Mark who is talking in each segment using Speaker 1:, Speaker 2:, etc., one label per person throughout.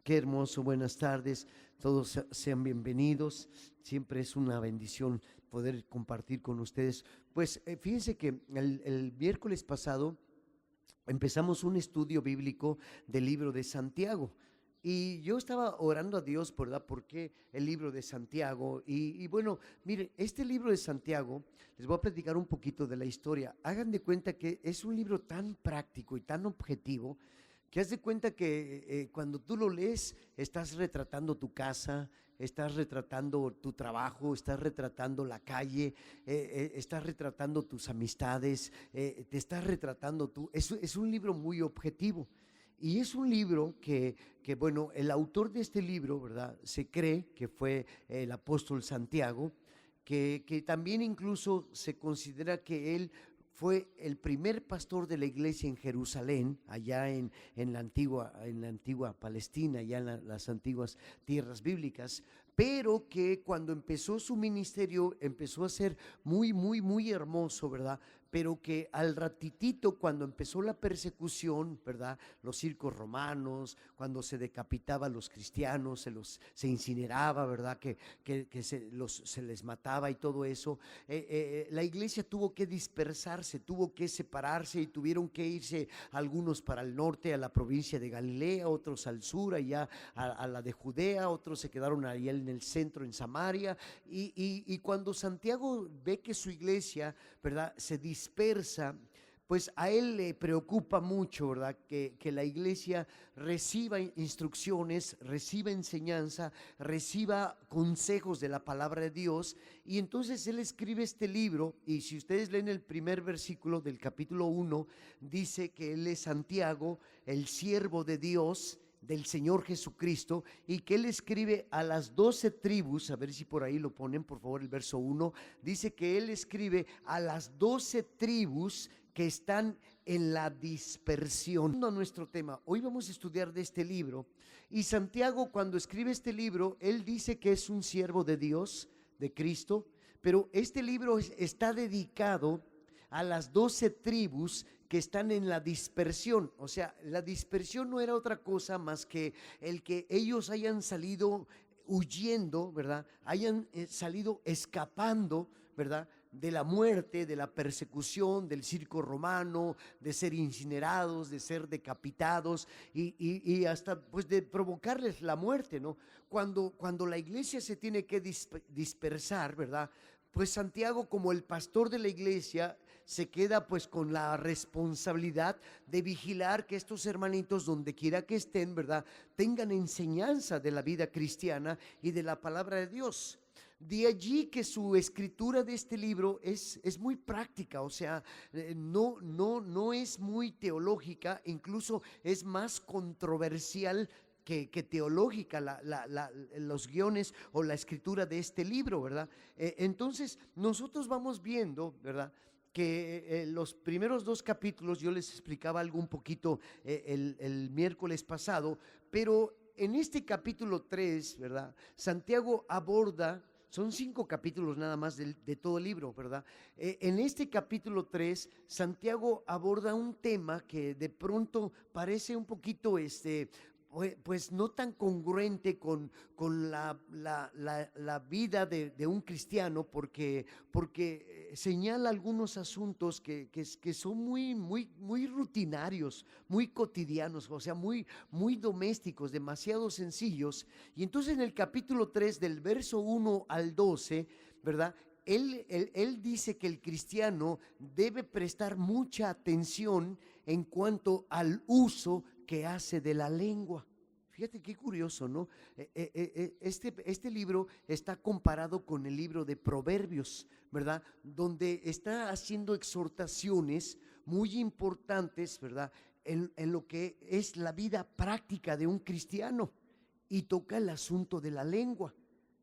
Speaker 1: Qué hermoso, buenas tardes, todos sean bienvenidos. Siempre es una bendición poder compartir con ustedes. Pues fíjense que el miércoles pasado empezamos un estudio bíblico del libro de Santiago. Y yo estaba orando a Dios, ¿verdad? ¿Por qué el libro de Santiago? Y bueno, mire, este libro de Santiago, les voy a platicar un poquito de la historia. Hagan de cuenta que es un libro tan práctico y tan objetivo que haz de cuenta que cuando tú lo lees, estás retratando tu casa, estás retratando tu trabajo, estás retratando la calle, estás retratando tus amistades, te estás retratando tú. Es un libro muy objetivo. Y es un libro bueno, el autor de este libro, ¿verdad? Se cree que fue el apóstol Santiago, que también incluso se considera que él fue el primer pastor de la iglesia en Jerusalén, allá en la antigua Palestina, allá en las antiguas tierras bíblicas, pero que cuando empezó su ministerio empezó a ser muy hermoso, ¿verdad? Pero que al ratitito, cuando empezó la persecución, ¿verdad? Los circos romanos, cuando se decapitaba a los cristianos, se incineraba, ¿verdad? Que se les mataba y todo eso, la iglesia tuvo que dispersarse, tuvo que separarse y tuvieron que irse algunos para el norte, a la provincia de Galilea, otros al sur, allá a la de Judea, otros se quedaron ahí en el centro, en Samaria, y cuando Santiago ve que su iglesia, ¿verdad?, se dispersa, pues a él le preocupa mucho, ¿verdad?, que la iglesia reciba instrucciones, reciba enseñanza, reciba consejos de la palabra de Dios. Y entonces él escribe este libro, y si ustedes leen el primer versículo del capítulo 1, dice que él es Santiago, el siervo de Dios, del Señor Jesucristo, y que él escribe a las 12 tribus. A ver si por ahí lo ponen, por favor, el verso 1, dice que él escribe a las 12 tribus que están en la dispersión. A nuestro tema, hoy vamos a estudiar de este libro, y Santiago, cuando escribe este libro, él dice que es un siervo de Dios, de Cristo, pero este libro está dedicado a las 12 tribus que están en la dispersión. O sea, la dispersión no era otra cosa más que el que ellos hayan salido huyendo, ¿verdad? Hayan salido escapando, ¿verdad?, de la muerte, de la persecución, del circo romano, de ser incinerados, de ser decapitados y hasta pues de provocarles la muerte, ¿no? Cuando la iglesia se tiene que dispersar, ¿verdad?, pues Santiago, como el pastor de la iglesia, se queda pues con la responsabilidad de vigilar que estos hermanitos, donde quiera que estén, ¿verdad?, tengan enseñanza de la vida cristiana y de la palabra de Dios. De allí que su escritura de este libro es muy práctica, o sea, no es muy teológica, incluso es más controversial que teológica los guiones o la escritura de este libro, ¿verdad? Entonces, nosotros vamos viendo, ¿verdad?, que los primeros dos capítulos, yo les explicaba algo un poquito el miércoles pasado, pero en este capítulo 3, ¿verdad?, Santiago aborda, son 5 capítulos nada más de todo el libro, ¿verdad? En este capítulo 3, Santiago aborda un tema que de pronto parece un poquito pues no tan congruente con la vida de un cristiano, porque señala algunos asuntos que son muy rutinarios, muy cotidianos, o sea, muy domésticos, demasiado sencillos. Y entonces en el capítulo 3, del verso 1 al 12, ¿verdad?, él dice que el cristiano debe prestar mucha atención en cuanto al uso que hace de la lengua. Fíjate qué curioso, ¿no? Este libro está comparado con el libro de Proverbios, ¿verdad?, donde está haciendo exhortaciones muy importantes, ¿verdad?, en lo que es la vida práctica de un cristiano, y toca el asunto de la lengua.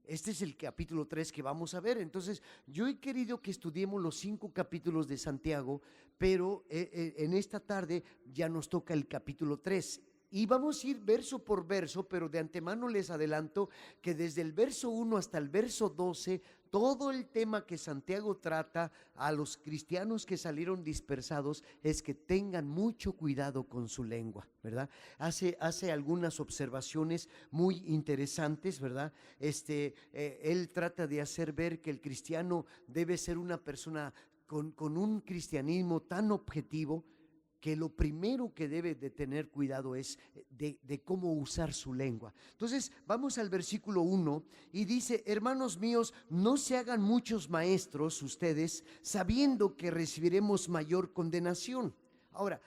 Speaker 1: Este es el capítulo 3 que vamos a ver. Entonces, yo he querido que estudiemos los 5 capítulos de Santiago, pero en esta tarde ya nos toca el capítulo 3. Y vamos a ir verso por verso, pero de antemano les adelanto que desde el verso 1 hasta el verso 12, todo el tema que Santiago trata a los cristianos que salieron dispersados es que tengan mucho cuidado con su lengua, ¿verdad? Hace algunas observaciones muy interesantes, ¿verdad? Él trata de hacer ver que el cristiano debe ser una persona con un cristianismo tan objetivo, que lo primero que debe de tener cuidado es de cómo usar su lengua. Entonces vamos al versículo 1 y dice: hermanos míos, no se hagan muchos maestros ustedes, sabiendo que recibiremos mayor condenación. Ahora,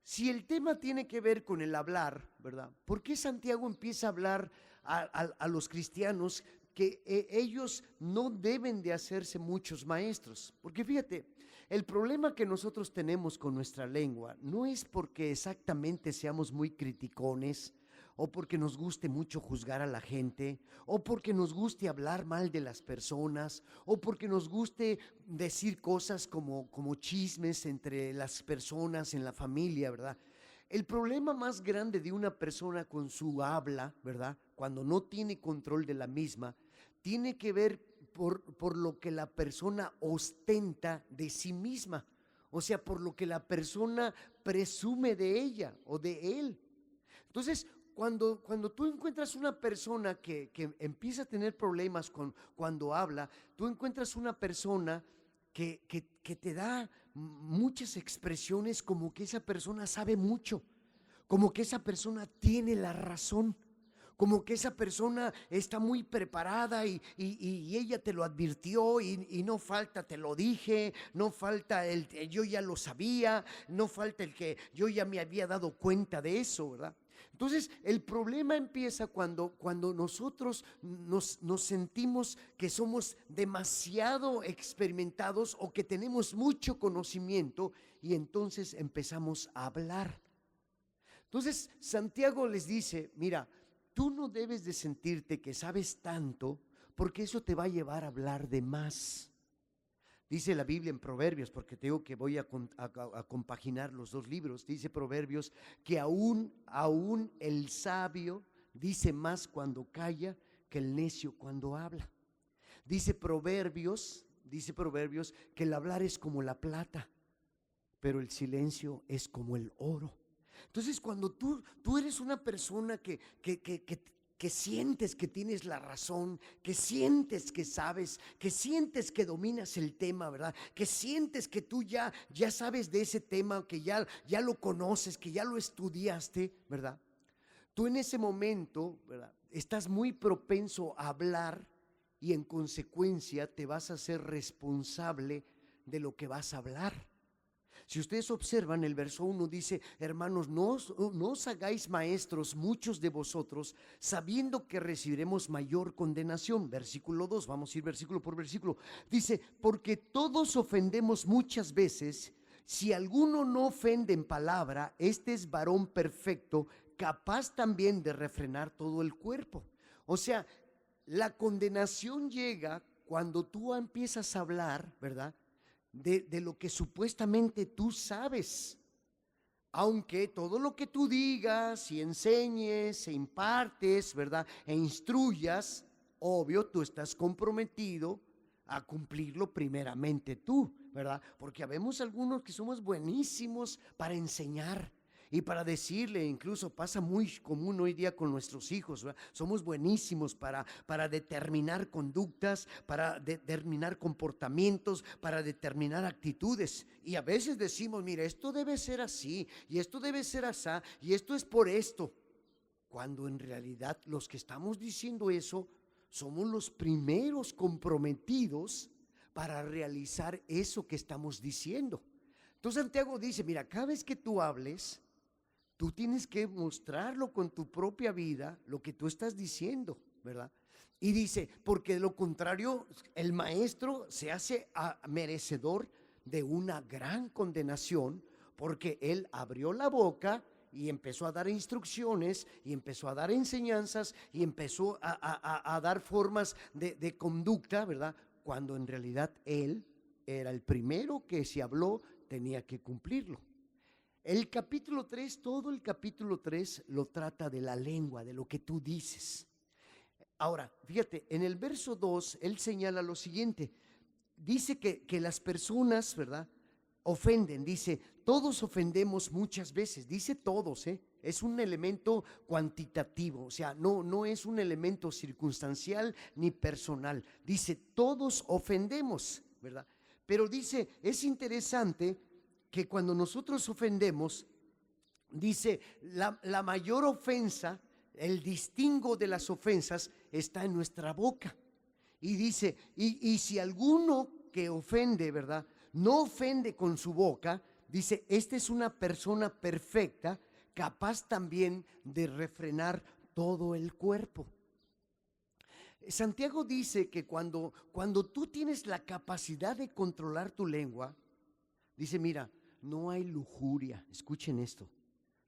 Speaker 1: si el tema tiene que ver con el hablar, ¿verdad? ¿Por qué Santiago empieza a hablar a los cristianos que ellos no deben de hacerse muchos maestros? Porque fíjate, el problema que nosotros tenemos con nuestra lengua no es porque exactamente seamos muy criticones, o porque nos guste mucho juzgar a la gente, o porque nos guste hablar mal de las personas, o porque nos guste decir cosas como chismes entre las personas en la familia, ¿verdad? El problema más grande de una persona con su habla, ¿verdad?, cuando no tiene control de la misma, tiene que ver por lo que la persona ostenta de sí misma, o sea, por lo que la persona presume de ella o de él. Entonces, cuando tú encuentras una persona que empieza a tener problemas cuando habla, tú encuentras una persona que te da muchas expresiones como que esa persona sabe mucho, como que esa persona tiene la razón, como que esa persona está muy preparada y ella te lo advirtió y no falta te lo dije, no falta el yo ya lo sabía, no falta el que yo ya me había dado cuenta de eso, ¿verdad? Entonces el problema empieza cuando nosotros nos sentimos que somos demasiado experimentados o que tenemos mucho conocimiento y entonces empezamos a hablar. Entonces Santiago les dice: mira, tú no debes de sentirte que sabes tanto, porque eso te va a llevar a hablar de más. Dice la Biblia en Proverbios, porque te digo que voy a compaginar los dos libros. Dice Proverbios que aún el sabio dice más cuando calla que el necio cuando habla. Dice Proverbios que el hablar es como la plata, pero el silencio es como el oro. Entonces, cuando tú eres una persona que sientes que tienes la razón, que sientes que sabes, que sientes que dominas el tema, ¿verdad? Que sientes que tú ya sabes de ese tema, que ya lo conoces, que ya lo estudiaste, ¿verdad? Tú en ese momento, ¿verdad?, estás muy propenso a hablar y en consecuencia te vas a ser responsable de lo que vas a hablar. Si ustedes observan, el verso 1 dice: hermanos, no os hagáis maestros muchos de vosotros, sabiendo que recibiremos mayor condenación. Versículo 2, vamos a ir versículo por versículo. Dice: porque todos ofendemos muchas veces. Si alguno no ofende en palabra, este es varón perfecto, capaz también de refrenar todo el cuerpo. O sea, la condenación llega cuando tú empiezas a hablar, ¿verdad?, de lo que supuestamente tú sabes, aunque todo lo que tú digas y enseñes e impartes, ¿verdad?, e instruyas, obvio, tú estás comprometido a cumplirlo primeramente tú, ¿verdad? Porque habemos algunos que somos buenísimos para enseñar y para decirle, incluso pasa muy común hoy día con nuestros hijos, ¿verdad? Somos buenísimos para determinar conductas, para determinar comportamientos, para determinar actitudes. Y a veces decimos: mira, esto debe ser así, y esto debe ser así, y esto es por esto. Cuando en realidad los que estamos diciendo eso somos los primeros comprometidos para realizar eso que estamos diciendo. Entonces Santiago dice: mira, cada vez que tú hables, tú tienes que mostrarlo con tu propia vida, lo que tú estás diciendo, ¿verdad? Y dice: porque de lo contrario, el maestro se hace merecedor de una gran condenación, porque él abrió la boca y empezó a dar instrucciones y empezó a dar enseñanzas y empezó a dar formas de conducta, ¿verdad? Cuando en realidad él era el primero que, si habló, tenía que cumplirlo. El capítulo 3, todo el capítulo 3 lo trata de la lengua, de lo que tú dices. Ahora, fíjate, en el verso 2, él señala lo siguiente. Dice que las personas, ¿verdad?, ofenden. Dice, todos ofendemos muchas veces. Dice todos, ¿eh? Es un elemento cuantitativo, o sea, no es un elemento circunstancial ni personal. Dice, todos ofendemos, ¿verdad? Pero dice, es interesante que cuando nosotros ofendemos, dice, la mayor ofensa, el distingo de las ofensas está en nuestra boca. Y dice, y si alguno que ofende, ¿verdad?, no ofende con su boca, dice, esta es una persona perfecta, capaz también de refrenar todo el cuerpo. Santiago dice que cuando tú tienes la capacidad de controlar tu lengua, dice, mira, no hay lujuria, escuchen esto,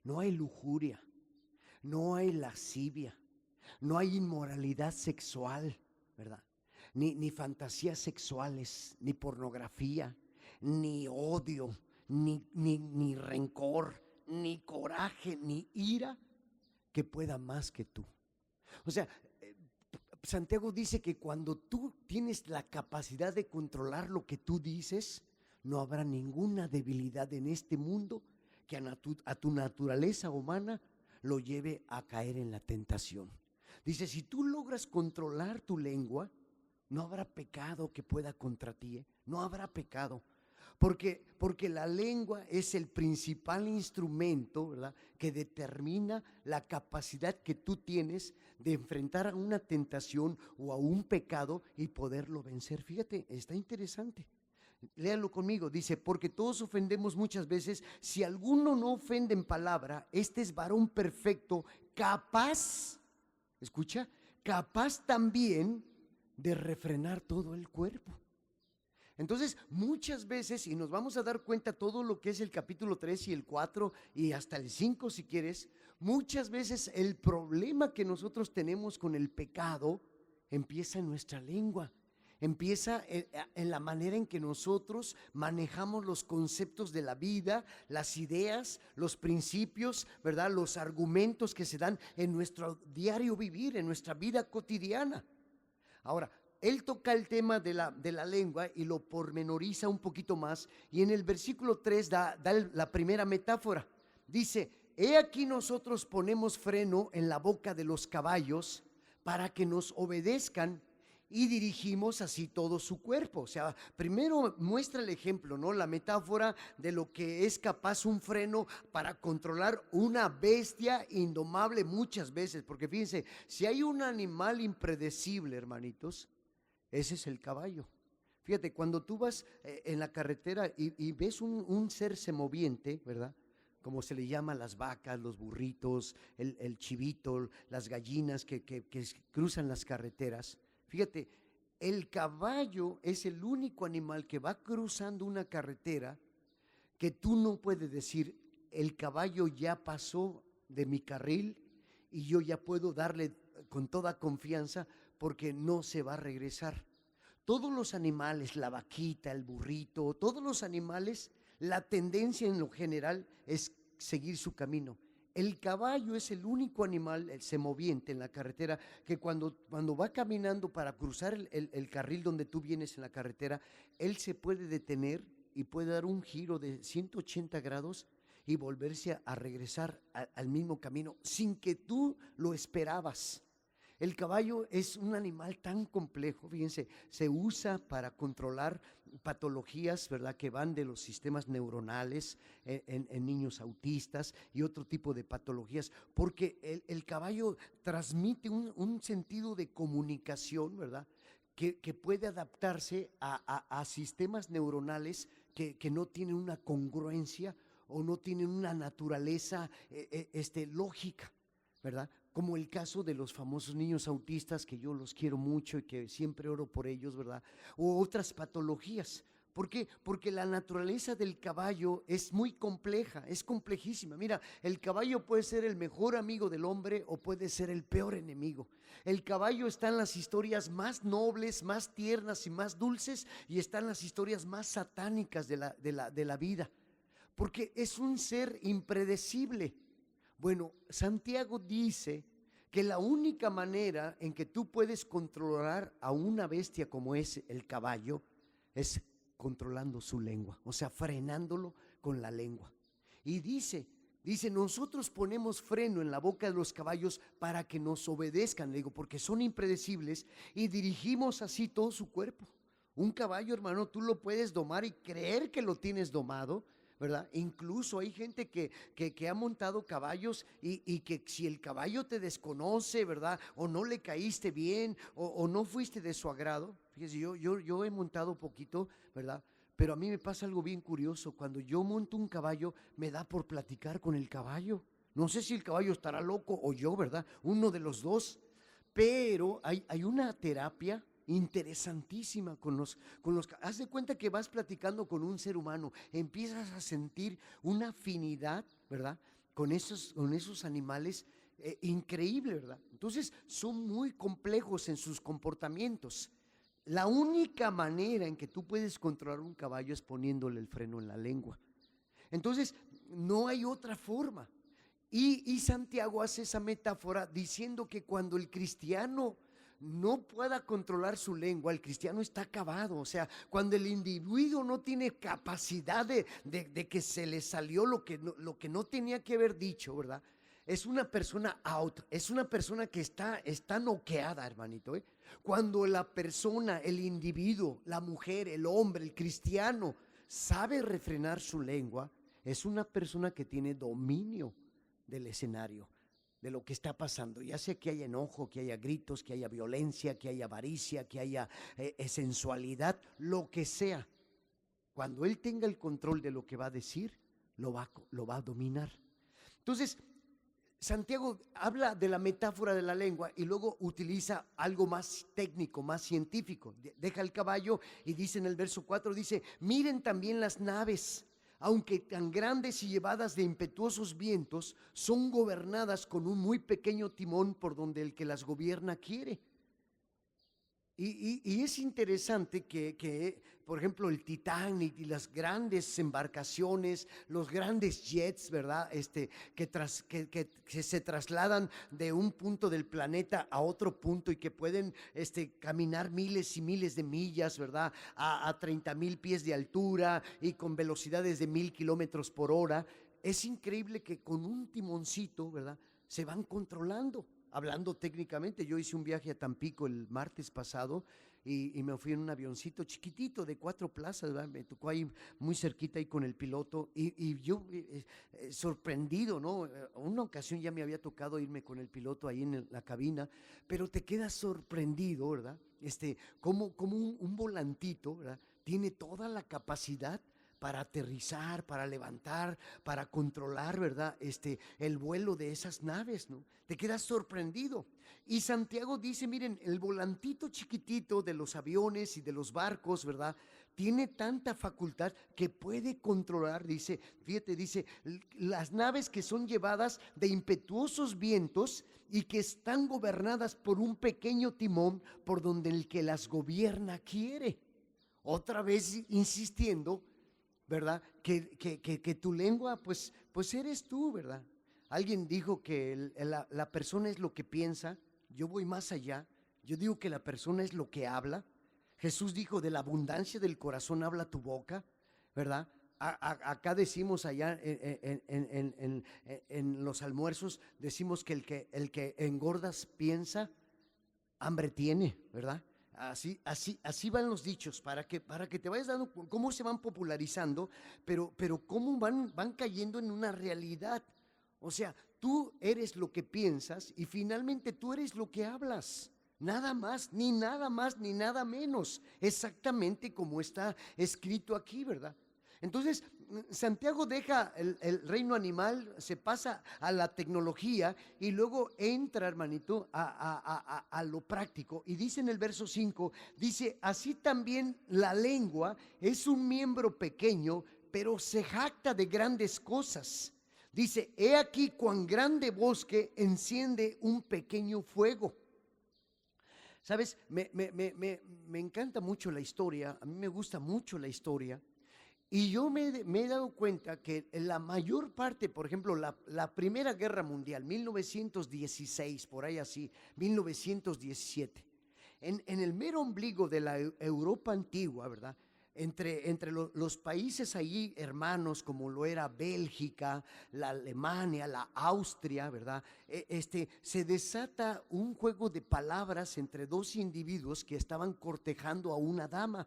Speaker 1: no hay lujuria, no hay lascivia, no hay inmoralidad sexual, ¿verdad? Ni fantasías sexuales, ni pornografía, ni odio, ni rencor, ni coraje, ni ira que pueda más que tú. O sea, Santiago dice que cuando tú tienes la capacidad de controlar lo que tú dices, no habrá ninguna debilidad en este mundo que a tu naturaleza humana lo lleve a caer en la tentación. Dice, si tú logras controlar tu lengua, no habrá pecado que pueda contra ti, ¿eh? No habrá pecado. Porque la lengua es el principal instrumento, ¿verdad?, que determina la capacidad que tú tienes de enfrentar a una tentación o a un pecado y poderlo vencer. Fíjate, está interesante. Léalo conmigo, dice, porque todos ofendemos muchas veces. Si alguno no ofende en palabra, este es varón perfecto, capaz, escucha, capaz también de refrenar todo el cuerpo. Entonces, muchas veces, y nos vamos a dar cuenta todo lo que es el capítulo 3 y el 4 y hasta el 5 si quieres, muchas veces el problema que nosotros tenemos con el pecado empieza en nuestra lengua. Empieza en la manera en que nosotros manejamos los conceptos de la vida, las ideas, los principios, ¿verdad?, los argumentos que se dan en nuestro diario vivir, en nuestra vida cotidiana. Ahora, él toca el tema de la lengua y lo pormenoriza un poquito más, y en el versículo 3 da la primera metáfora. Dice, he aquí nosotros ponemos freno en la boca de los caballos para que nos obedezcan y dirigimos así todo su cuerpo. O sea, primero muestra el ejemplo, ¿no?, la metáfora de lo que es capaz un freno para controlar una bestia indomable muchas veces. Porque fíjense, si hay un animal impredecible, hermanitos, ese es el caballo. Fíjate, cuando tú vas en la carretera y ves un ser semoviente, ¿verdad?, como se le llama las vacas, los burritos, el chivito, las gallinas que cruzan las carreteras. Fíjate, el caballo es el único animal que va cruzando una carretera que tú no puedes decir, el caballo ya pasó de mi carril y yo ya puedo darle con toda confianza porque no se va a regresar. Todos los animales, la vaquita, el burrito, todos los animales, la tendencia en lo general es seguir su camino. El caballo es el único animal, el semoviente en la carretera, que cuando va caminando para cruzar el carril donde tú vienes en la carretera, él se puede detener y puede dar un giro de 180 grados y volverse a regresar al mismo camino sin que tú lo esperabas. El caballo es un animal tan complejo, fíjense, se usa para controlar patologías, ¿verdad?, que van de los sistemas neuronales en niños autistas y otro tipo de patologías, porque el caballo transmite un sentido de comunicación, ¿verdad?, que puede adaptarse a sistemas neuronales que no tienen una congruencia o no tienen una naturaleza lógica, ¿verdad? Como el caso de los famosos niños autistas, que yo los quiero mucho y que siempre oro por ellos, ¿verdad? O otras patologías. ¿Por qué? Porque la naturaleza del caballo es muy compleja, es complejísima. Mira, el caballo puede ser el mejor amigo del hombre o puede ser el peor enemigo. El caballo está en las historias más nobles, más tiernas y más dulces, y está en las historias más satánicas de la vida. porque es un ser impredecible. Bueno, Santiago dice que la única manera en que tú puedes controlar a una bestia como es el caballo es controlando su lengua, o sea, frenándolo con la lengua. Y dice, nosotros ponemos freno en la boca de los caballos para que nos obedezcan, le digo, porque son impredecibles y dirigimos así todo su cuerpo. Un caballo, hermano, tú lo puedes domar y creer que lo tienes domado, ¿verdad? Incluso hay gente que ha montado caballos y que si el caballo te desconoce, ¿verdad? O no le caíste bien o no fuiste de su agrado. Fíjese, yo he montado poquito, ¿verdad? Pero a mí me pasa algo bien curioso. Cuando yo monto un caballo, me da por platicar con el caballo. No sé si el caballo estará loco o yo, ¿verdad? Uno de los dos. Pero hay una terapia interesantísima con los. Haz de cuenta que vas platicando con un ser humano, empiezas a sentir una afinidad, ¿verdad? Con esos animales, increíble, ¿verdad? Entonces son muy complejos en sus comportamientos. La única manera en que tú puedes controlar un caballo es poniéndole el freno en la lengua. Entonces, no hay otra forma. Y Santiago hace esa metáfora diciendo que cuando el cristiano no pueda controlar su lengua, el cristiano está acabado. O sea, cuando el individuo no tiene capacidad de que se le salió lo que no tenía que haber dicho, ¿verdad? Es una persona out, es una persona que está noqueada, hermanito, ¿eh? Cuando la persona, el individuo, la mujer, el hombre, el cristiano, sabe refrenar su lengua, es una persona que tiene dominio del escenario, de lo que está pasando, ya sea que haya enojo, que haya gritos, que haya violencia, que haya avaricia, que haya sensualidad, lo que sea. Cuando él tenga el control de lo que va a decir, lo va a dominar. Entonces, Santiago habla de la metáfora de la lengua y luego utiliza algo más técnico, más científico. Deja el caballo y dice en el verso 4, dice, miren también las naves, aunque tan grandes y llevadas de impetuosos vientos, son gobernadas con un muy pequeño timón por donde el que las gobierna quiere. Y es interesante que, por ejemplo, el Titanic y las grandes embarcaciones, los grandes jets, ¿verdad? Que se trasladan de un punto del planeta a otro punto y que pueden caminar miles y miles de millas, ¿verdad? A 30,000 pies de altura y con velocidades de 1,000 kilómetros por hora. Es increíble que con un timoncito, ¿verdad? Se van controlando. Hablando técnicamente, yo hice un viaje a Tampico el martes pasado y me fui en un avioncito chiquitito de 4 plazas, ¿verdad? Me tocó ahí muy cerquita ahí con el piloto y yo sorprendido, ¿no? Una ocasión ya me había tocado irme con el piloto ahí en la cabina, pero te quedas sorprendido, ¿verdad? Como un volantito, ¿verdad? Tiene toda la capacidad para aterrizar, para levantar, para controlar, ¿verdad? El vuelo de esas naves, ¿no? Te quedas sorprendido. Y Santiago dice, miren, el volantito chiquitito de los aviones y de los barcos, ¿verdad? Tiene tanta facultad que puede controlar, dice, fíjate, dice, las naves que son llevadas de impetuosos vientos y que están gobernadas por un pequeño timón por donde el que las gobierna quiere. Otra vez insistiendo, ¿verdad? Que tu lengua, pues eres tú, ¿verdad? Alguien dijo que la persona es lo que piensa. Yo voy más allá. Yo digo que la persona es lo que habla. Jesús dijo, de la abundancia del corazón habla tu boca, ¿verdad? Acá decimos allá en los almuerzos, decimos que el que engordas piensa, hambre tiene, ¿verdad? Así van los dichos, para que te vayas dando cómo se van popularizando, pero cómo van cayendo en una realidad. O sea, tú eres lo que piensas y finalmente tú eres lo que hablas. Nada más, ni nada menos. Exactamente como está escrito aquí, ¿verdad? Entonces, Santiago deja el reino animal, se pasa a la tecnología y luego entra, hermanito, a lo práctico. Y dice en el verso 5, dice, así también la lengua es un miembro pequeño, pero se jacta de grandes cosas. Dice, he aquí cuán grande bosque enciende un pequeño fuego. ¿Sabes? Me encanta mucho la historia, a mí me gusta mucho la historia. Y yo me he dado cuenta que la mayor parte, por ejemplo, la Primera Guerra Mundial, 1916, por ahí así, 1917, en el mero ombligo de la Europa antigua, ¿verdad? Entre los países allí hermanos, como lo era Bélgica, la Alemania, la Austria, ¿verdad? Se desata un juego de palabras entre dos individuos que estaban cortejando a una dama.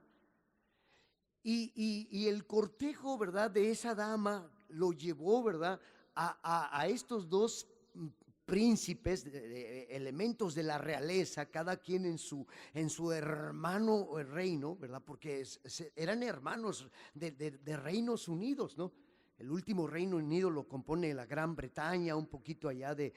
Speaker 1: Y el cortejo, ¿verdad?, de esa dama lo llevó, ¿verdad?, a estos dos príncipes, elementos de la realeza, cada quien en su hermano reino, ¿verdad?, porque eran hermanos de reinos unidos, ¿no? El último Reino Unido lo compone la Gran Bretaña, un poquito allá de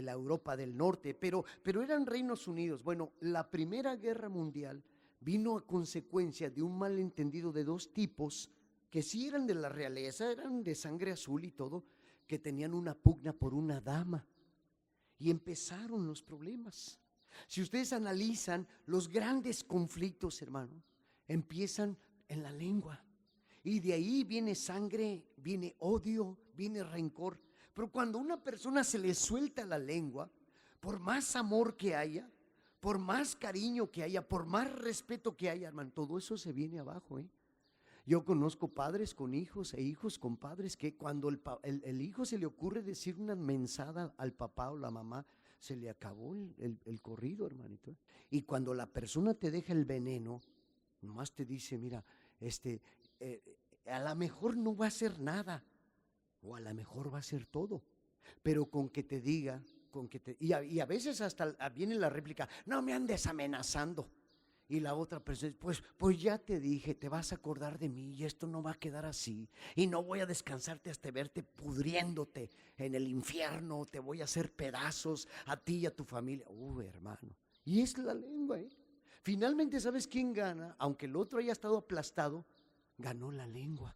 Speaker 1: la Europa del Norte, pero eran reinos unidos. Bueno, la Primera Guerra Mundial vino a consecuencia de un malentendido de dos tipos que sí eran de la realeza, eran de sangre azul y todo, que tenían una pugna por una dama. Y empezaron los problemas. Si ustedes analizan los grandes conflictos, hermano, empiezan en la lengua. Y de ahí viene sangre, viene odio, viene rencor. Pero cuando a una persona se le suelta la lengua, por más amor que haya, por más cariño que haya, por más respeto que haya, hermano, todo eso se viene abajo, ¿eh? Yo conozco padres con hijos e hijos con padres que cuando el hijo se le ocurre decir una mensada al papá o la mamá, se le acabó el corrido, hermanito. Y cuando la persona te deja el veneno, nomás te dice, mira, a lo mejor no va a ser nada, o a lo mejor va a ser todo, pero con que te diga, y a veces hasta viene la réplica, no me andes amenazando. Y la otra persona, pues ya te dije, te vas a acordar de mí y esto no va a quedar así. Y no voy a descansarte hasta verte pudriéndote en el infierno, te voy a hacer pedazos a ti y a tu familia. Hermano. Y es la lengua, ¿eh? Finalmente, ¿sabes quién gana? Aunque el otro haya estado aplastado, ganó la lengua.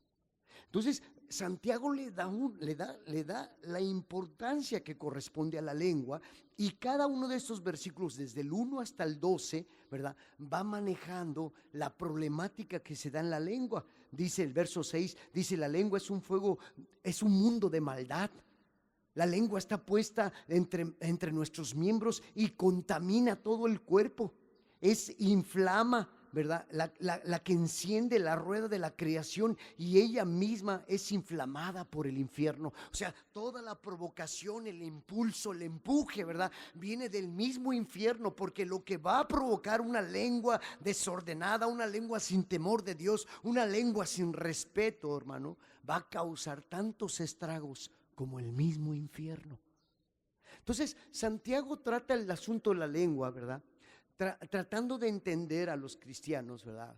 Speaker 1: Entonces, Santiago le da la importancia que corresponde a la lengua, y cada uno de estos versículos, desde el 1 hasta el 12, ¿verdad?, va manejando la problemática que se da en la lengua. Dice el verso 6, dice, la lengua es un fuego, es un mundo de maldad. La lengua está puesta entre nuestros miembros y contamina todo el cuerpo. Inflama, ¿verdad?, la que enciende la rueda de la creación, y ella misma es inflamada por el infierno. O sea, toda la provocación, el impulso, el empuje, ¿verdad?, viene del mismo infierno, porque lo que va a provocar una lengua desordenada, una lengua sin temor de Dios, una lengua sin respeto, hermano, va a causar tantos estragos como el mismo infierno. Entonces, Santiago trata el asunto de la lengua, ¿verdad?, tratando de entender a los cristianos, ¿verdad?,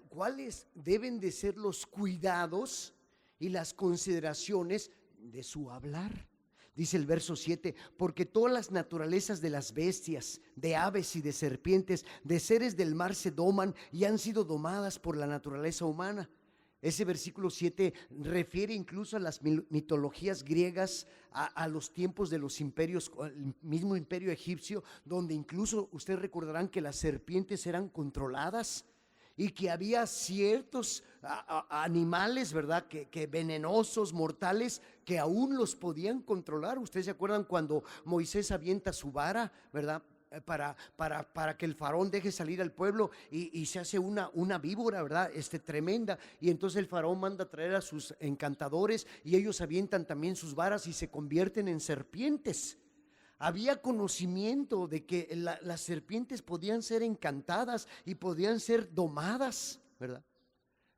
Speaker 1: cuáles deben de ser los cuidados y las consideraciones de su hablar. Dice el verso 7, porque todas las naturalezas de las bestias, de aves y de serpientes, de seres del mar se doman y han sido domadas por la naturaleza humana. Ese versículo 7 refiere incluso a las mitologías griegas, a los tiempos de los imperios, el mismo imperio egipcio, donde incluso ustedes recordarán que las serpientes eran controladas y que había ciertos animales, ¿verdad?, que venenosos, mortales, que aún los podían controlar. Ustedes se acuerdan cuando Moisés avienta su vara, ¿verdad?, para que el faraón deje salir al pueblo, y se hace una víbora, ¿verdad?, tremenda, y entonces el faraón manda a traer a sus encantadores y ellos avientan también sus varas y se convierten en serpientes. Había conocimiento de que las serpientes podían ser encantadas y podían ser domadas, ¿verdad?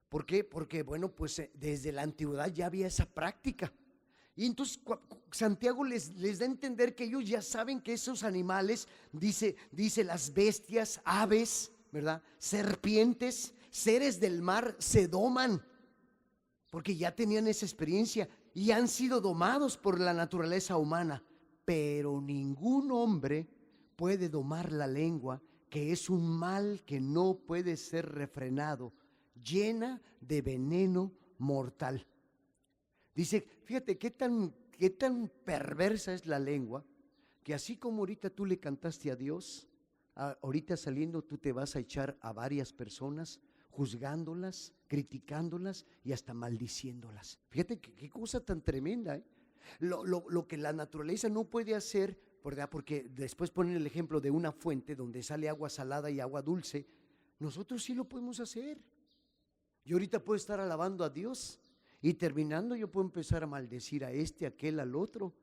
Speaker 1: ¿Por qué? Porque bueno, pues desde la antigüedad ya había esa práctica. Y entonces Santiago les da a entender que ellos ya saben que esos animales, dice las bestias, aves, ¿verdad?, serpientes, seres del mar, se doman, porque ya tenían esa experiencia y han sido domados por la naturaleza humana. Pero ningún hombre puede domar la lengua, que es un mal que no puede ser refrenado, llena de veneno mortal. Dice, fíjate qué tan perversa es la lengua, que así como ahorita tú le cantaste a Dios, ahorita saliendo tú te vas a echar a varias personas juzgándolas, criticándolas y hasta maldiciéndolas. Fíjate qué cosa tan tremenda, ¿eh? Lo que la naturaleza no puede hacer, ¿verdad? Porque después ponen el ejemplo de una fuente donde sale agua salada y agua dulce. Nosotros sí lo podemos hacer. Yo ahorita puedo estar alabando a Dios y terminando yo puedo empezar a maldecir a este, a aquel, al otro,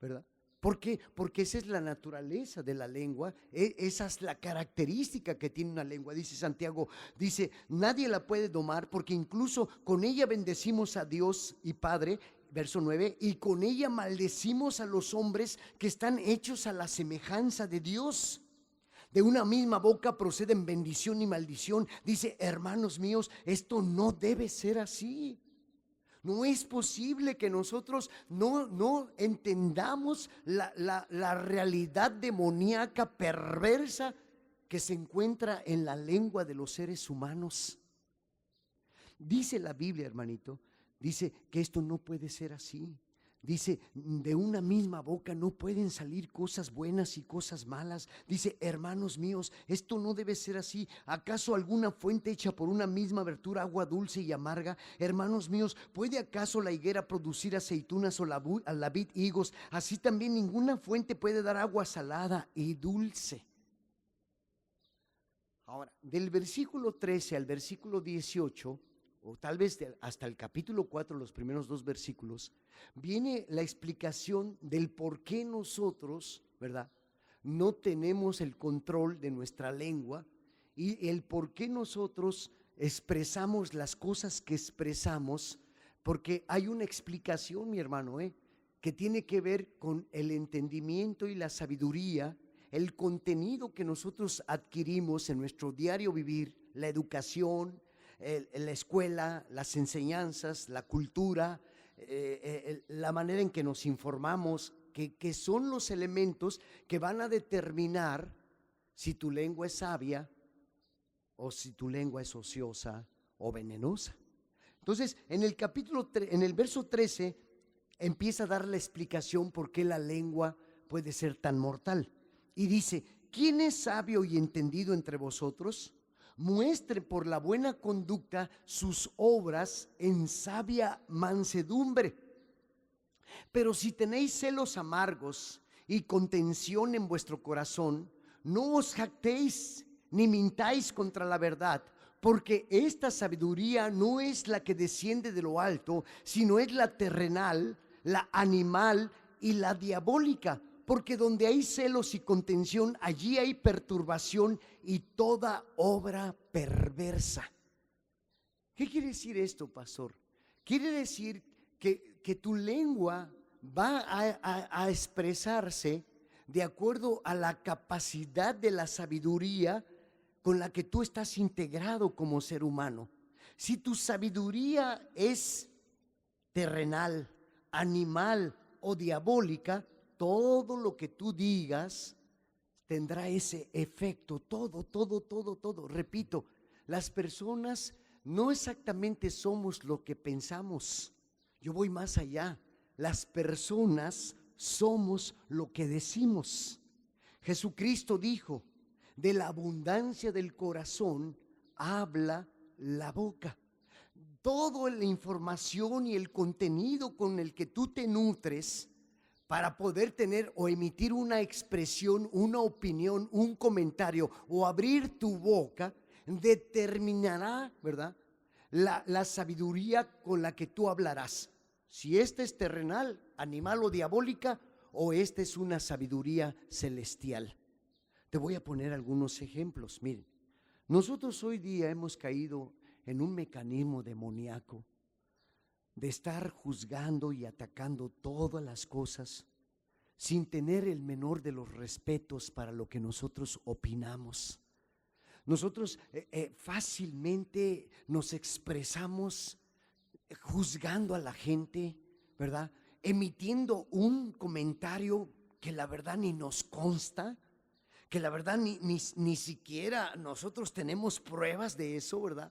Speaker 1: ¿verdad? ¿Por qué? Porque esa es la naturaleza de la lengua, esa es la característica que tiene una lengua. Dice Santiago, dice, nadie la puede domar porque incluso con ella bendecimos a Dios y Padre, verso 9, y con ella maldecimos a los hombres que están hechos a la semejanza de Dios. De una misma boca proceden bendición y maldición. Dice, hermanos míos, esto no debe ser así. No es posible que nosotros no entendamos la realidad demoníaca perversa que se encuentra en la lengua de los seres humanos. Dice la Biblia, hermanito, dice que esto no puede ser así. Dice, de una misma boca no pueden salir cosas buenas y cosas malas. Dice, hermanos míos, esto no debe ser así. ¿Acaso alguna fuente hecha por una misma abertura, agua dulce y amarga? Hermanos míos, ¿puede acaso la higuera producir aceitunas o la vid higos? Así también ninguna fuente puede dar agua salada y dulce. Ahora, del versículo 13 al versículo 18, o tal vez hasta el capítulo 4, los primeros 2 versículos, viene la explicación del por qué nosotros, ¿verdad?, no tenemos el control de nuestra lengua y el por qué nosotros expresamos las cosas que expresamos, porque hay una explicación, mi hermano, que tiene que ver con el entendimiento y la sabiduría, el contenido que nosotros adquirimos en nuestro diario vivir, la educación, la escuela, las enseñanzas, la cultura, la manera en que nos informamos, que son los elementos que van a determinar si tu lengua es sabia o si tu lengua es ociosa o venenosa. Entonces, en el verso 13 empieza a dar la explicación por qué la lengua puede ser tan mortal. Y dice, ¿quién es sabio y entendido entre vosotros? Muestre por la buena conducta sus obras en sabia mansedumbre. Pero si tenéis celos amargos y contención en vuestro corazón, no os jactéis ni mintáis contra la verdad, porque esta sabiduría no es la que desciende de lo alto, sino es la terrenal, la animal y la diabólica. Porque donde hay celos y contención, allí hay perturbación y toda obra perversa. ¿Qué quiere decir esto, pastor? Quiere decir que tu lengua va a expresarse de acuerdo a la capacidad de la sabiduría con la que tú estás integrado como ser humano. Si tu sabiduría es terrenal, animal o diabólica, todo lo que tú digas tendrá ese efecto, todo. Repito, las personas no exactamente somos lo que pensamos. Yo voy más allá. Las personas somos lo que decimos. Jesucristo dijo, de la abundancia del corazón habla la boca. Toda la información y el contenido con el que tú te nutres para poder tener o emitir una expresión, una opinión, un comentario o abrir tu boca, determinará, ¿verdad?, la sabiduría con la que tú hablarás. Si esta es terrenal, animal o diabólica, o esta es una sabiduría celestial. Te voy a poner algunos ejemplos. Miren, nosotros hoy día hemos caído en un mecanismo demoníaco de estar juzgando y atacando todas las cosas sin tener el menor de los respetos para lo que nosotros opinamos. Nosotros fácilmente nos expresamos juzgando a la gente, ¿verdad?, emitiendo un comentario que la verdad ni nos consta, que la verdad ni siquiera nosotros tenemos pruebas de eso, ¿verdad?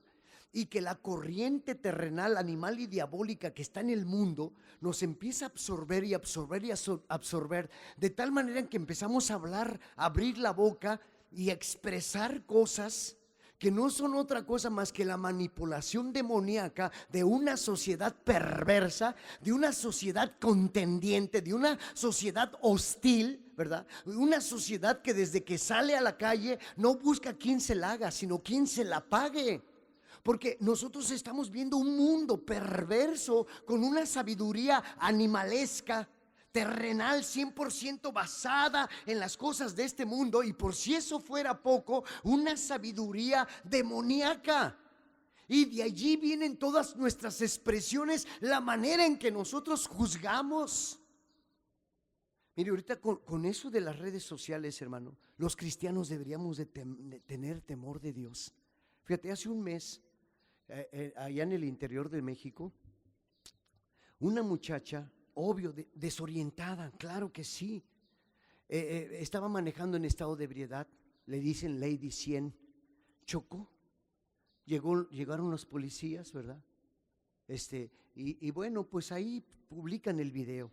Speaker 1: Y que la corriente terrenal, animal y diabólica que está en el mundo nos empieza a absorber y absorber y absorber, de tal manera en que empezamos a hablar, a abrir la boca y a expresar cosas que no son otra cosa más que la manipulación demoníaca de una sociedad perversa, de una sociedad contendiente, de una sociedad hostil, ¿verdad? Una sociedad que desde que sale a la calle no busca quién se la haga, sino quién se la pague. Porque nosotros estamos viendo un mundo perverso con una sabiduría animalesca, terrenal, 100% basada en las cosas de este mundo, y por si eso fuera poco, una sabiduría demoníaca. Y de allí vienen todas nuestras expresiones, la manera en que nosotros juzgamos. Mire, ahorita con eso de las redes sociales, hermano, los cristianos deberíamos de tener temor de Dios. Fíjate, hace un mes, allá en el interior de México, una muchacha, obvio, desorientada, claro que sí, estaba manejando en estado de ebriedad, le dicen Lady 100, chocó, llegaron los policías, ¿verdad? Y bueno, pues ahí publican el video.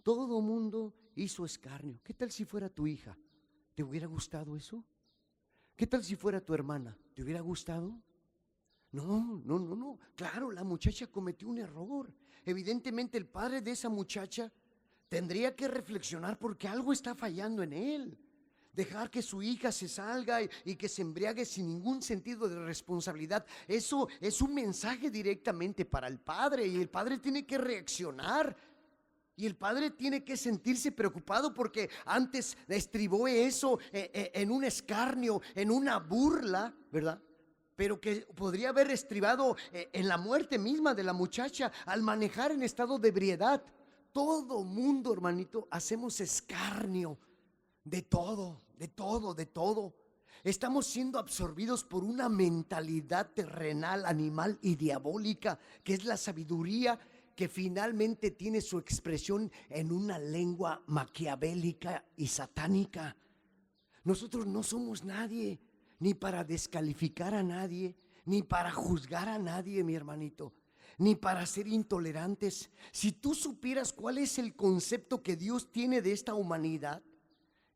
Speaker 1: Todo mundo hizo escarnio. ¿Qué tal si fuera tu hija? ¿Te hubiera gustado eso? ¿Qué tal si fuera tu hermana? ¿Te hubiera gustado? No. Claro, la muchacha cometió un error. Evidentemente el padre de esa muchacha tendría que reflexionar porque algo está fallando en él. Dejar que su hija se salga y que se embriague sin ningún sentido de responsabilidad, eso es un mensaje directamente para el padre, y el padre tiene que reaccionar. Y el padre tiene que sentirse preocupado porque antes estribó eso en un escarnio, en una burla, ¿verdad? Pero que podría haber estribado en la muerte misma de la muchacha al manejar en estado de ebriedad. Todo mundo, hermanito, hacemos escarnio de todo. Estamos siendo absorbidos por una mentalidad terrenal, animal y diabólica, que es la sabiduría que finalmente tiene su expresión en una lengua maquiavélica y satánica. Nosotros no somos nadie, ni para descalificar a nadie, ni para juzgar a nadie, mi hermanito, ni para ser intolerantes. Si tú supieras cuál es el concepto que Dios tiene de esta humanidad,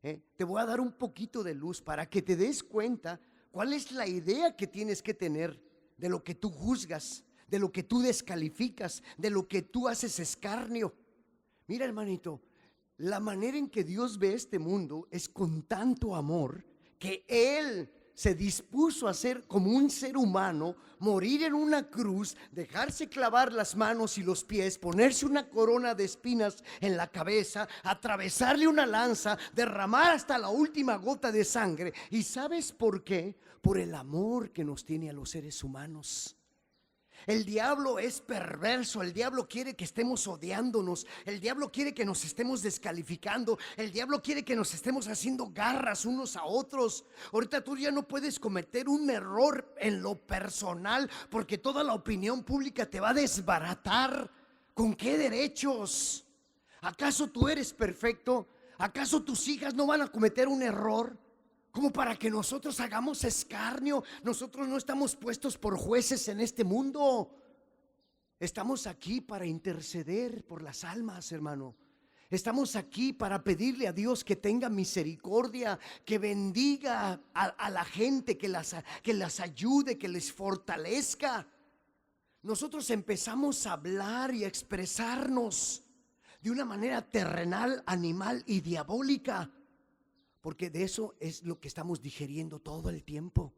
Speaker 1: te voy a dar un poquito de luz para que te des cuenta cuál es la idea que tienes que tener de lo que tú juzgas, de lo que tú descalificas, de lo que tú haces escarnio. Mira, hermanito, la manera en que Dios ve este mundo es con tanto amor que Él se dispuso a ser como un ser humano, morir en una cruz, dejarse clavar las manos y los pies, ponerse una corona de espinas en la cabeza, atravesarle una lanza, derramar hasta la última gota de sangre. ¿Y sabes por qué? Por el amor que nos tiene a los seres humanos. El diablo es perverso, el diablo quiere que estemos odiándonos, el diablo quiere que nos estemos descalificando, el diablo quiere que nos estemos haciendo garras unos a otros. Ahorita tú ya no puedes cometer un error en lo personal porque toda la opinión pública te va a desbaratar. ¿Con qué derechos? ¿Acaso tú eres perfecto? ¿Acaso tus hijas no van a cometer un error como para que nosotros hagamos escarnio? Nosotros no estamos puestos por jueces en este mundo. Estamos aquí para interceder por las almas, hermano. Estamos aquí para pedirle a Dios que tenga misericordia, que bendiga a la gente, que las ayude, que les fortalezca. Nosotros empezamos a hablar y a expresarnos de una manera terrenal, animal y diabólica, porque de eso es lo que estamos digiriendo todo el tiempo,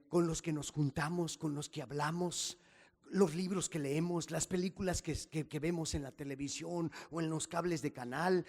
Speaker 1: con los que nos juntamos, con los que hablamos, los libros que leemos, las películas que vemos en la televisión o en los cables de canal,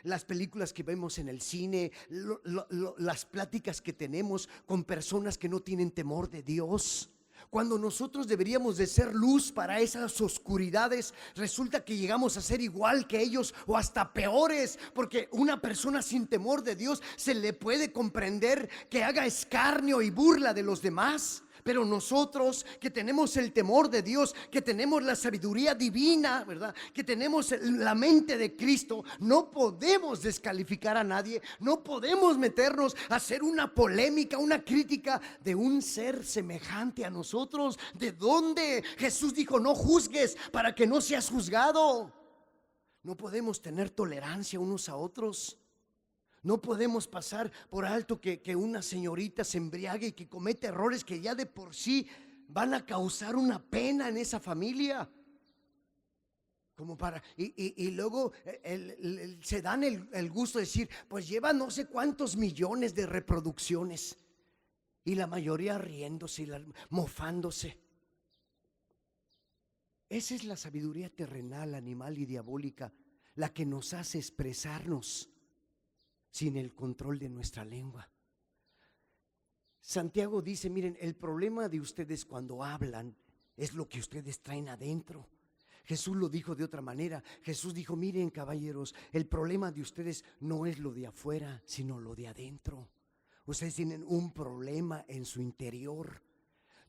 Speaker 1: las películas que vemos en el cine, las pláticas que tenemos con personas que no tienen temor de Dios. Cuando nosotros deberíamos de ser luz para esas oscuridades, resulta que llegamos a ser igual que ellos o hasta peores, porque una persona sin temor de Dios se le puede comprender que haga escarnio y burla de los demás. Pero nosotros que tenemos el temor de Dios, que tenemos la sabiduría divina, ¿verdad?, que tenemos la mente de Cristo, no podemos descalificar a nadie, no podemos meternos a hacer una polémica, una crítica de un ser semejante a nosotros. ¿De dónde? Jesús dijo: no juzgues para que no seas juzgado. No podemos tener tolerancia unos a otros. No podemos pasar por alto que una señorita se embriague y que comete errores que ya de por sí van a causar una pena en esa familia. Como para, y luego se dan el gusto de decir, pues lleva no sé cuántos millones de reproducciones. Y la mayoría riéndose y mofándose. Esa es la sabiduría terrenal, animal y diabólica, la que nos hace expresarnos sin el control de nuestra lengua. Santiago dice, miren, el problema de ustedes cuando hablan es lo que ustedes traen adentro. Jesús lo dijo de otra manera. Jesús dijo, miren caballeros, el problema de ustedes no es lo de afuera, sino lo de adentro. Ustedes tienen un problema en su interior.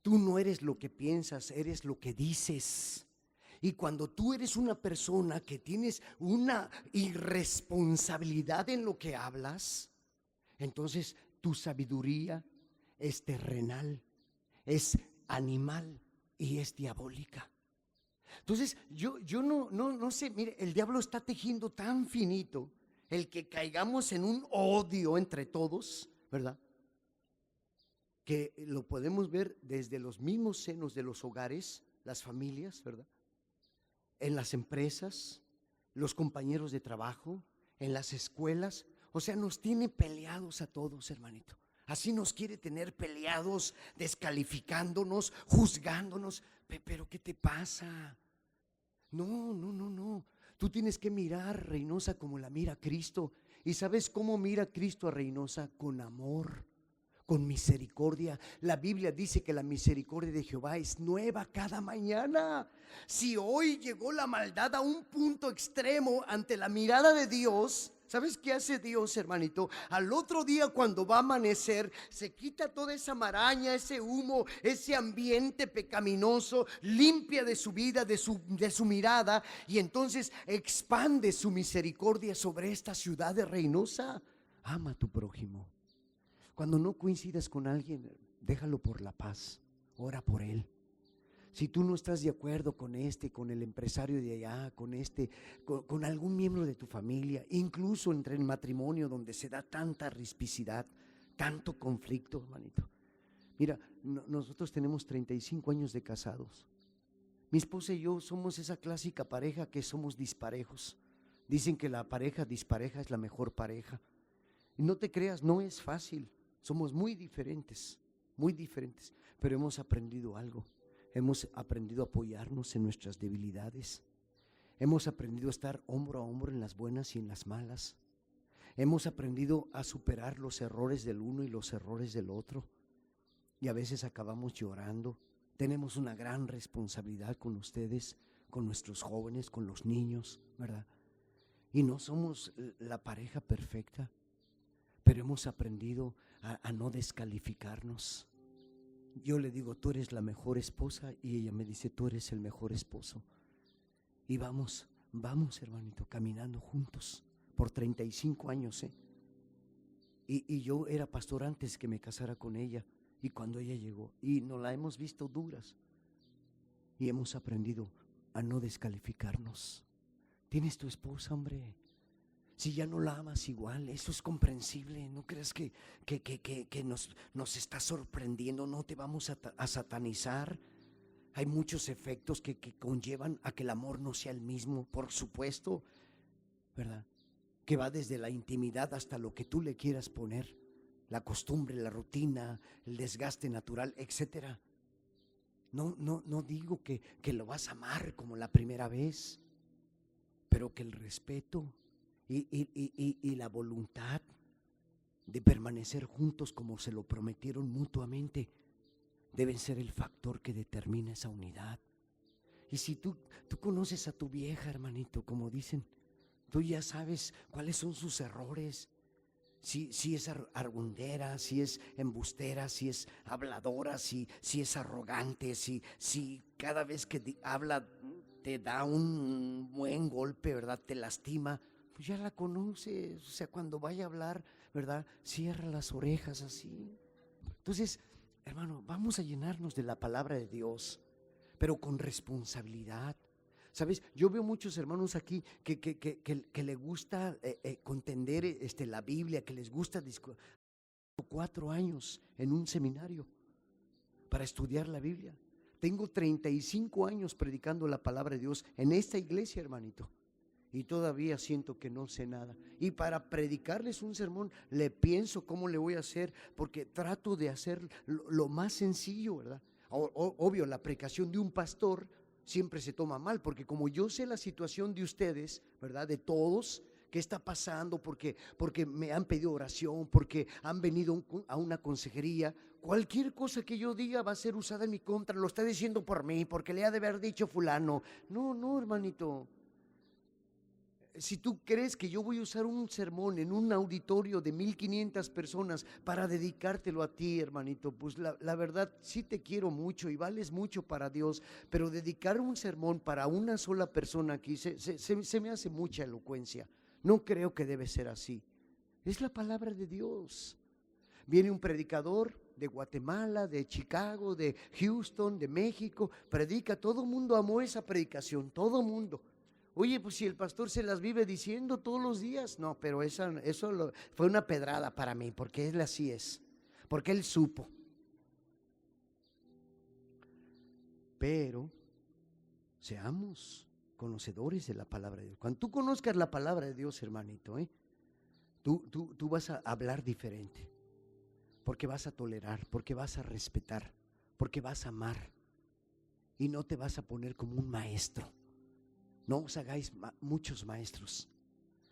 Speaker 1: Tú no eres lo que piensas, eres lo que dices. Y cuando tú eres una persona que tienes una irresponsabilidad en lo que hablas, entonces tu sabiduría es terrenal, es animal y es diabólica. Entonces yo no sé, mire, el diablo está tejiendo tan finito el que caigamos en un odio entre todos, ¿verdad? Que lo podemos ver desde los mismos senos de los hogares, las familias, ¿verdad? En las empresas, los compañeros de trabajo, en las escuelas. O sea, nos tiene peleados a todos, hermanito. Así nos quiere tener peleados, descalificándonos, juzgándonos. Pero ¿qué te pasa? No. Tú tienes que mirar, Reynosa, como la mira Cristo. ¿Y sabes cómo mira Cristo a Reynosa? Con amor, con misericordia. La Biblia dice que la misericordia de Jehová es nueva cada mañana. Si hoy llegó la maldad a un punto extremo ante la mirada de Dios, ¿sabes qué hace Dios, hermanito? Al otro día, cuando va a amanecer, se quita toda esa maraña, ese humo, ese ambiente pecaminoso, limpia de su vida, de su mirada, y entonces expande su misericordia sobre esta ciudad de Reynosa. Ama a tu prójimo. Cuando no coincidas con alguien, déjalo por la paz, ora por él. Si tú no estás de acuerdo con el empresario de allá, con algún miembro de tu familia, incluso entre el matrimonio donde se da tanta rispicidad, tanto conflicto, hermanito. Mira, nosotros tenemos 35 años de casados. Mi esposa y yo somos esa clásica pareja que somos disparejos. Dicen que la pareja dispareja es la mejor pareja. Y no te creas, no es fácil. Somos muy diferentes, pero hemos aprendido algo. Hemos aprendido a apoyarnos en nuestras debilidades. Hemos aprendido a estar hombro a hombro en las buenas y en las malas. Hemos aprendido a superar los errores del uno y los errores del otro. Y a veces acabamos llorando. Tenemos una gran responsabilidad con ustedes, con nuestros jóvenes, con los niños, ¿verdad? Y no somos la pareja perfecta, pero hemos aprendido a no descalificarnos. Yo le digo, tú eres la mejor esposa, y ella me dice, tú eres el mejor esposo. Y vamos hermanito, caminando juntos por 35 años, y yo era pastor antes que me casara con ella, y cuando ella llegó, y nos la hemos visto duras, y hemos aprendido a no descalificarnos. Tienes tu esposa, hombre. Si ya no la amas igual, eso es comprensible. No creas que nos está sorprendiendo. No te vamos a satanizar. Hay muchos efectos que conllevan a que el amor no sea el mismo, por supuesto, ¿verdad? Que va desde la intimidad hasta lo que tú le quieras poner, la costumbre, la rutina, el desgaste natural, etcétera. No digo que lo vas a amar como la primera vez, pero que el respeto y la voluntad de permanecer juntos como se lo prometieron mutuamente deben ser el factor que determina esa unidad. Y si tú conoces a tu vieja, hermanito, como dicen, tú ya sabes cuáles son sus errores. Si es argüendera, si es embustera, si es habladora, si es arrogante, si cada vez que habla te da un buen golpe, ¿verdad? Te lastima. Pues ya la conoces. O sea, cuando vaya a hablar, ¿verdad? Cierra las orejas así. Entonces, hermano, vamos a llenarnos de la palabra de Dios, pero con responsabilidad. ¿Sabes? Yo veo muchos hermanos aquí que le gusta contender la Biblia, que les gusta 4 años en un seminario para estudiar la Biblia. Tengo 35 años predicando la palabra de Dios en esta iglesia, hermanito, y todavía siento que no sé nada. Y para predicarles un sermón le pienso cómo le voy a hacer, porque trato de hacer lo más sencillo, ¿verdad? Obvio, la predicación de un pastor siempre se toma mal, porque como yo sé la situación de ustedes, ¿verdad? De todos, qué está pasando, porque me han pedido oración, porque han venido a una consejería, cualquier cosa que yo diga va a ser usada en mi contra. Lo está diciendo por mí, porque le ha de haber dicho fulano. No, hermanito. Si tú crees que yo voy a usar un sermón en un auditorio de 1500 personas para dedicártelo a ti, hermanito, pues la verdad sí te quiero mucho y vales mucho para Dios, pero dedicar un sermón para una sola persona aquí se me hace mucha elocuencia. No creo que debe ser así. Es la palabra de Dios. Viene un predicador de Guatemala, de Chicago, de Houston, de México, predica, todo el mundo amó esa predicación, todo el mundo. Oye, pues si el pastor se las vive diciendo todos los días, no, pero eso fue una pedrada para mí, porque él así es, porque él supo. Pero seamos conocedores de la palabra de Dios. Cuando tú conozcas la palabra de Dios, hermanito, tú vas a hablar diferente, porque vas a tolerar, porque vas a respetar, porque vas a amar, y no te vas a poner como un maestro. No os hagáis muchos maestros,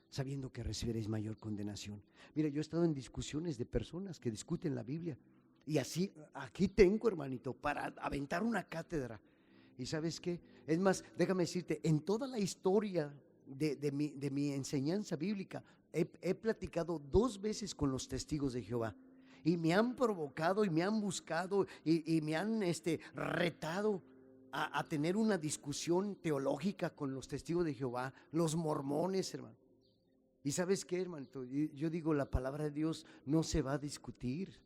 Speaker 1: sabiendo que recibiréis mayor condenación. Mira, yo he estado en discusiones de personas que discuten la Biblia, y así, aquí tengo, hermanito, para aventar una cátedra. ¿Y sabes qué? Es más, déjame decirte, en toda la historia de mi enseñanza bíblica, he platicado 2 veces con los testigos de Jehová, y me han provocado y me han buscado y me han retado a tener una discusión teológica con los testigos de Jehová, los mormones, hermano. ¿Y sabes qué, hermanito? Yo digo, la palabra de Dios no se va a discutir.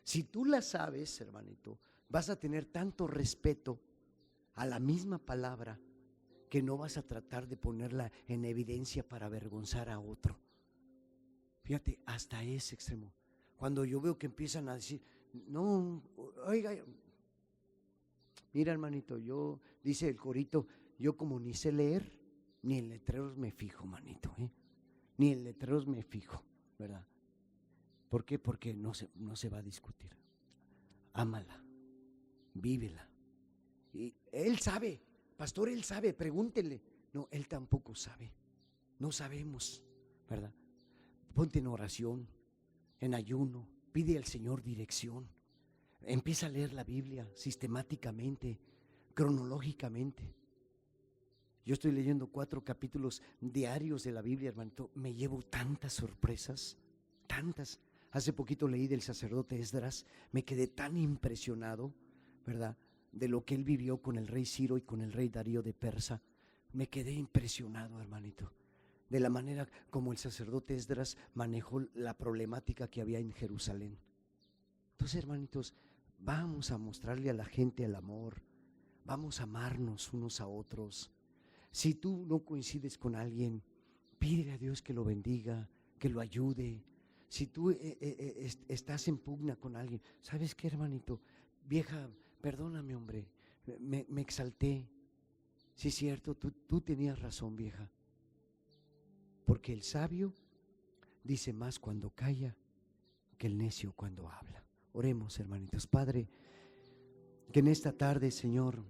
Speaker 1: Si tú la sabes, hermanito, vas a tener tanto respeto a la misma palabra que no vas a tratar de ponerla en evidencia para avergonzar a otro. Fíjate, hasta ese extremo. Cuando yo veo que empiezan a decir, no, oiga, mira, hermanito, dice el corito, yo como ni sé leer, ni en letreros me fijo, manito, ni en letreros me fijo, ¿verdad? ¿Por qué? Porque no se va a discutir. Ámala, vívela. Y él sabe, pastor, él sabe, pregúntele. No, él tampoco sabe, no sabemos, ¿verdad? Ponte en oración, en ayuno, pide al Señor dirección. Empieza a leer la Biblia sistemáticamente, cronológicamente. Yo estoy leyendo 4 capítulos diarios de la Biblia, hermanito. Me llevo tantas sorpresas, tantas. Hace poquito leí del sacerdote Esdras, me quedé tan impresionado, ¿verdad?, de lo que él vivió con el rey Ciro y con el rey Darío de Persa. Me quedé impresionado, hermanito, de la manera como el sacerdote Esdras manejó la problemática que había en Jerusalén. Entonces, hermanitos, vamos a mostrarle a la gente el amor, vamos a amarnos unos a otros. Si tú no coincides con alguien, pídele a Dios que lo bendiga, que lo ayude. Si tú estás en pugna con alguien, ¿sabes qué, hermanito? Vieja, perdóname, hombre, me exalté. Sí, es cierto, tú tenías razón, vieja. Porque el sabio dice más cuando calla que el necio cuando habla. Oremos, hermanitos. Padre, que en esta tarde, Señor,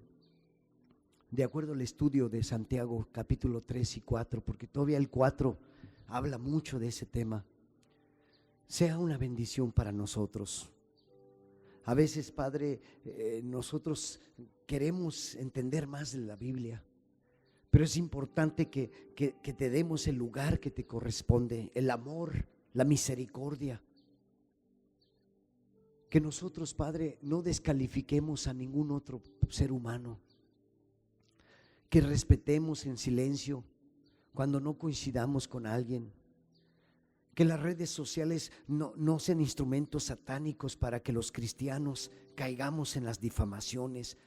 Speaker 1: de acuerdo al estudio de Santiago capítulo 3 y 4, porque todavía el 4 habla mucho de ese tema, sea una bendición para nosotros. A veces, Padre, nosotros queremos entender más de la Biblia, pero es importante que te demos el lugar que te corresponde, el amor, la misericordia. Que nosotros, Padre, no descalifiquemos a ningún otro ser humano, que respetemos en silencio cuando no coincidamos con alguien, que las redes sociales no sean instrumentos satánicos para que los cristianos caigamos en las difamaciones.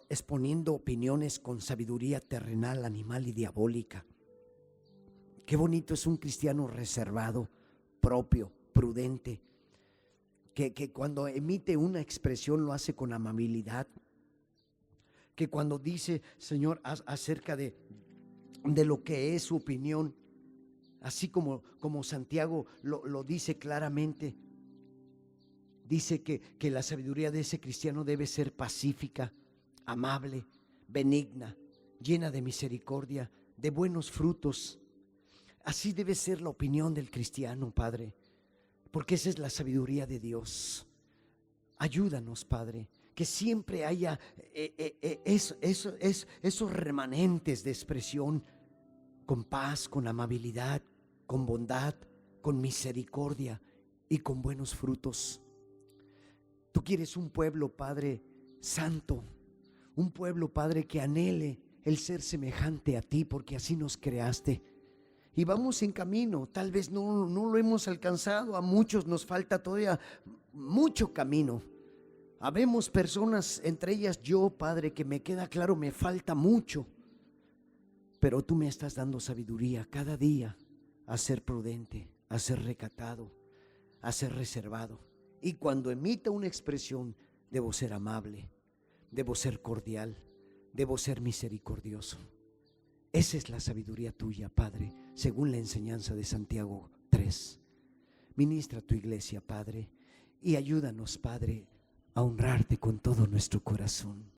Speaker 1: exponiendo opiniones con sabiduría terrenal, animal y diabólica. Qué bonito es un cristiano reservado, propio, prudente, que cuando emite una expresión lo hace con amabilidad, que cuando dice, Señor, acerca de lo que es su opinión, así como Santiago lo dice claramente, dice que la sabiduría de ese cristiano debe ser pacífica, amable, benigna, llena de misericordia, de buenos frutos. Así debe ser la opinión del cristiano, Padre, porque esa es la sabiduría de Dios. Ayúdanos, Padre, que siempre haya esos remanentes de expresión con paz, con amabilidad, con bondad, con misericordia y con buenos frutos. Tú quieres un pueblo, Padre, santo, un pueblo, Padre, que anhele el ser semejante a ti, porque así nos creaste. Y vamos en camino, tal vez no lo hemos alcanzado, a muchos nos falta todavía mucho camino. Habemos personas, entre ellas yo, Padre, que me queda claro, me falta mucho. Pero tú me estás dando sabiduría cada día a ser prudente, a ser recatado, a ser reservado. Y cuando emita una expresión, debo ser amable, debo ser cordial, debo ser misericordioso. Esa es la sabiduría tuya, Padre, según la enseñanza de Santiago 3. Ministra tu iglesia, Padre, y ayúdanos, Padre, a honrarte con todo nuestro corazón.